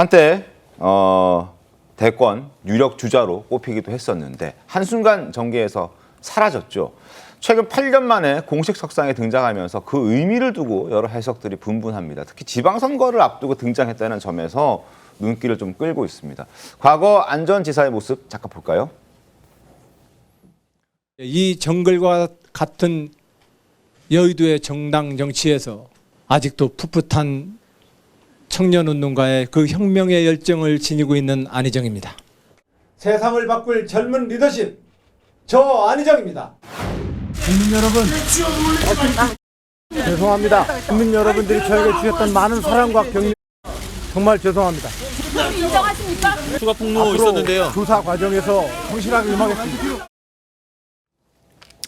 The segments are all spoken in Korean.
한때 대권 유력 주자로 꼽히기도 했었는데 한순간 정계에서 사라졌죠. 최근 8년 만에 공식 석상에 등장하면서 그 의미를 두고 여러 해석들이 분분합니다. 특히 지방선거를 앞두고 등장했다는 점에서 눈길을 좀 끌고 있습니다. 과거 안전지사의 모습 잠깐 볼까요? 이 정글과 같은 여의도의 정당 정치에서 아직도 풋풋한 청년운동가의 그 혁명의 열정을 지니고 있는 안희정입니다. 세상을 바꿀 젊은 리더십, 저 안희정입니다. 국민 여러분, 죄송합니다. 국민 여러분들이 저에게 주셨던 많은 사랑과 격려 정말 죄송합니다. 인정하십니까? 추가 폭로 있었는데요. 조사 과정에서 성실하게 임하겠습니다.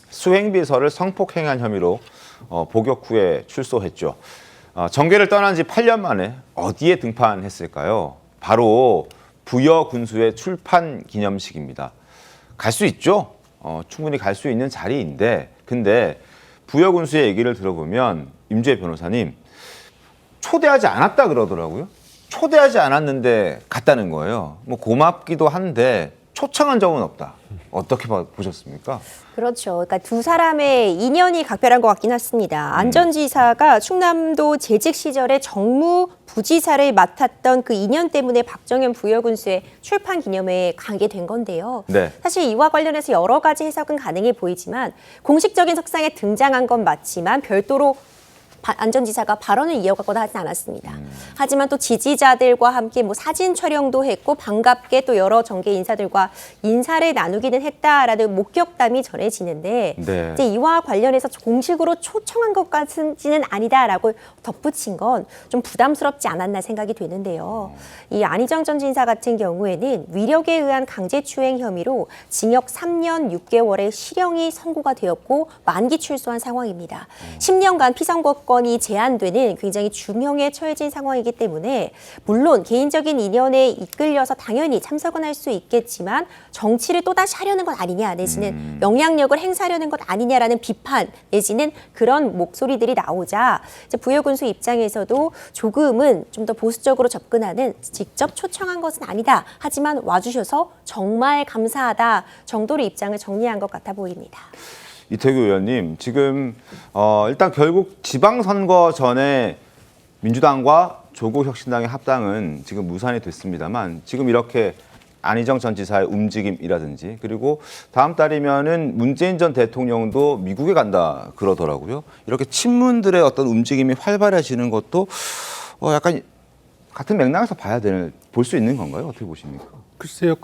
수행비서를 성폭행한 혐의로 복역 후에 출소했죠. 정계를 떠난 지 8년 만에 어디에 등판했을까요? 바로 부여군수의 출판 기념식입니다. 갈 수 있죠? 충분히 갈 수 있는 자리인데 근데 부여군수의 얘기를 들어보면 임주혜 변호사님 초대하지 않았다 그러더라고요. 초대하지 않았는데 갔다는 거예요. 뭐 고맙기도 한데 초청한 적은 없다. 어떻게 보셨습니까? 그렇죠. 그러니까 두 사람의 인연이 각별한 것 같긴 했습니다. 안전지사가 충남도 재직 시절에 정무 부지사를 맡았던 그 인연 때문에 박정현 부여군수의 출판 기념회에 가게 된 건데요. 네. 사실 이와 관련해서 여러 가지 해석은 가능해 보이지만 공식적인 석상에 등장한 건 맞지만 별도로 안전지사가 발언을 이어가거나 하진 않았습니다. 하지만 또 지지자들과 함께 뭐 사진 촬영도 했고 반갑게 또 여러 정계 인사들과 인사를 나누기는 했다라는 목격담이 전해지는데 네. 이제 이와 관련해서 공식으로 초청한 것 같은지는 아니다라고 덧붙인 건 좀 부담스럽지 않았나 생각이 되는데요. 이 안희정 전 지사 같은 경우에는 위력에 의한 강제추행 혐의로 징역 3년 6개월의 실형이 선고가 되었고 만기 출소한 상황입니다. 10년간 피선거권이 제한되는 굉장히 중형에 처해진 상황이기 때문에 물론 개인적인 인연에 이끌려서 당연히 참석은 할 수 있겠지만 정치를 또다시 하려는 것 아니냐 내지는 영향력을 행사하려는 것 아니냐라는 비판 내지는 그런 목소리들이 나오자 이제 부여군수 입장에서도 조금은 좀 더 보수적으로 접근하는 직접 초청한 것은 아니다. 하지만 와주셔서 정말 감사하다 정도로 입장을 정리한 것 같아 보입니다. 이태규 의원님, 지금 일단 결국 지방선거 전에 민주당과 조국혁신당의 합당은 지금 무산이 됐습니다만 지금 이렇게 안희정 전 지사의 움직임이라든지 그리고 다음 달이면은 문재인 전 대통령도 미국에 간다 그러더라고요. 이렇게 친문들의 어떤 움직임이 활발해지는 것도 약간 같은 맥락에서 볼 수 있는 건가요? 어떻게 보십니까? 글쎄요,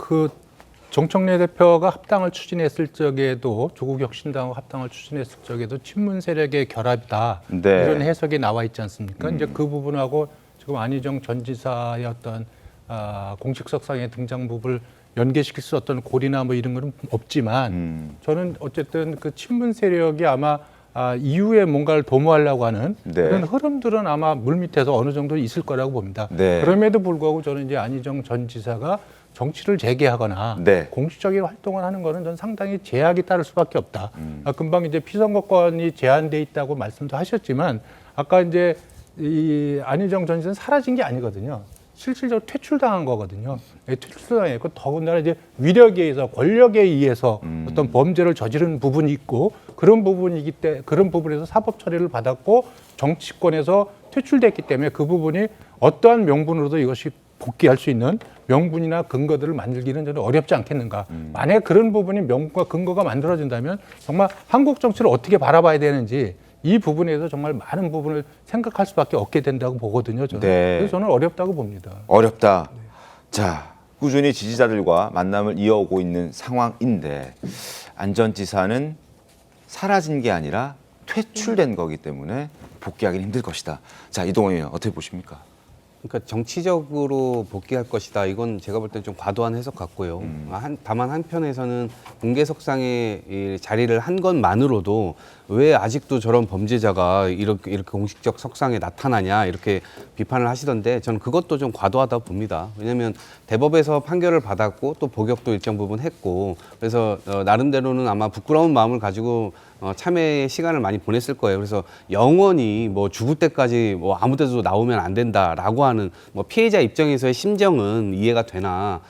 정청래 대표가 합당을 추진했을 적에도 조국 혁신당과 합당을 추진했을 적에도 친문 세력의 결합이다 네. 이런 해석이 나와 있지 않습니까? 이제 그 부분하고 지금 안희정 전 지사의 어떤 공식 석상의 등장부를 연계시킬 수 어떤 고리나 뭐 이런 건 없지만 저는 어쨌든 그 친문 세력이 아마 이후에 뭔가를 도모하려고 하는 네. 그런 흐름들은 아마 물밑에서 어느 정도 있을 거라고 봅니다. 네. 그럼에도 불구하고 저는 이제 안희정 전 지사가 정치를 재개하거나 네. 공식적인 활동을 하는 거는 저는 상당히 제약이 따를 수밖에 없다. 금방 이제 피선거권이 제한돼 있다고 말씀도 하셨지만 아까 이제 이 안희정 전 지사는 사라진 게 아니거든요. 실질적으로 퇴출당한 거거든요. 퇴출당했고 더군다나 이제 위력에 의해서 권력에 의해서 어떤 범죄를 저지른 부분이 있고 그런 부분에서 사법 처리를 받았고 정치권에서 퇴출됐기 때문에 그 부분이 어떠한 명분으로도 이것이 복귀할 수 있는 명분이나 근거들을 만들기는 저는 어렵지 않겠는가. 만약 그런 부분이 명분과 근거가 만들어진다면 정말 한국 정치를 어떻게 바라봐야 되는지 이 부분에서 정말 많은 부분을 생각할 수밖에 없게 된다고 보거든요. 저는. 네. 그래서 저는 어렵다고 봅니다. 어렵다. 네. 자, 꾸준히 지지자들과 만남을 이어오고 있는 상황인데 안전지사는 사라진 게 아니라 퇴출된 거기 때문에 복귀하기는 힘들 것이다. 자, 이동원 의원 어떻게 보십니까? 그러니까 정치적으로 복귀할 것이다. 이건 제가 볼 때는 좀 과도한 해석 같고요. 다만 한편에서는 공개석상에 이 자리를 한 것만으로도 왜 아직도 저런 범죄자가 이렇게 공식적 석상에 나타나냐 이렇게 비판을 하시던데 저는 그것도 좀 과도하다고 봅니다. 왜냐하면 대법에서 판결을 받았고 또 복역도 일정 부분 했고 그래서 나름대로는 아마 부끄러운 마음을 가지고 참회의 시간을 많이 보냈을 거예요. 그래서 영원히 뭐 죽을 때까지 뭐 아무 데도 나오면 안 된다라고 하는 뭐 피해자 입장에서의 심정은 이해가 되나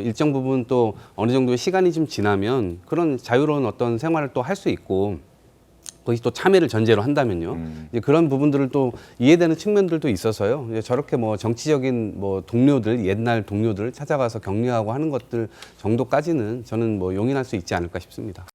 일정 부분 또 어느 정도의 시간이 좀 지나면 그런 자유로운 어떤 생활을 또 할 수 있고 거기 또 참여를 전제로 한다면요. 이제 그런 부분들을 또 이해되는 측면들도 있어서요. 이제 저렇게 뭐 정치적인 뭐 동료들, 옛날 동료들 찾아가서 격려하고 하는 것들 정도까지는 저는 뭐 용인할 수 있지 않을까 싶습니다.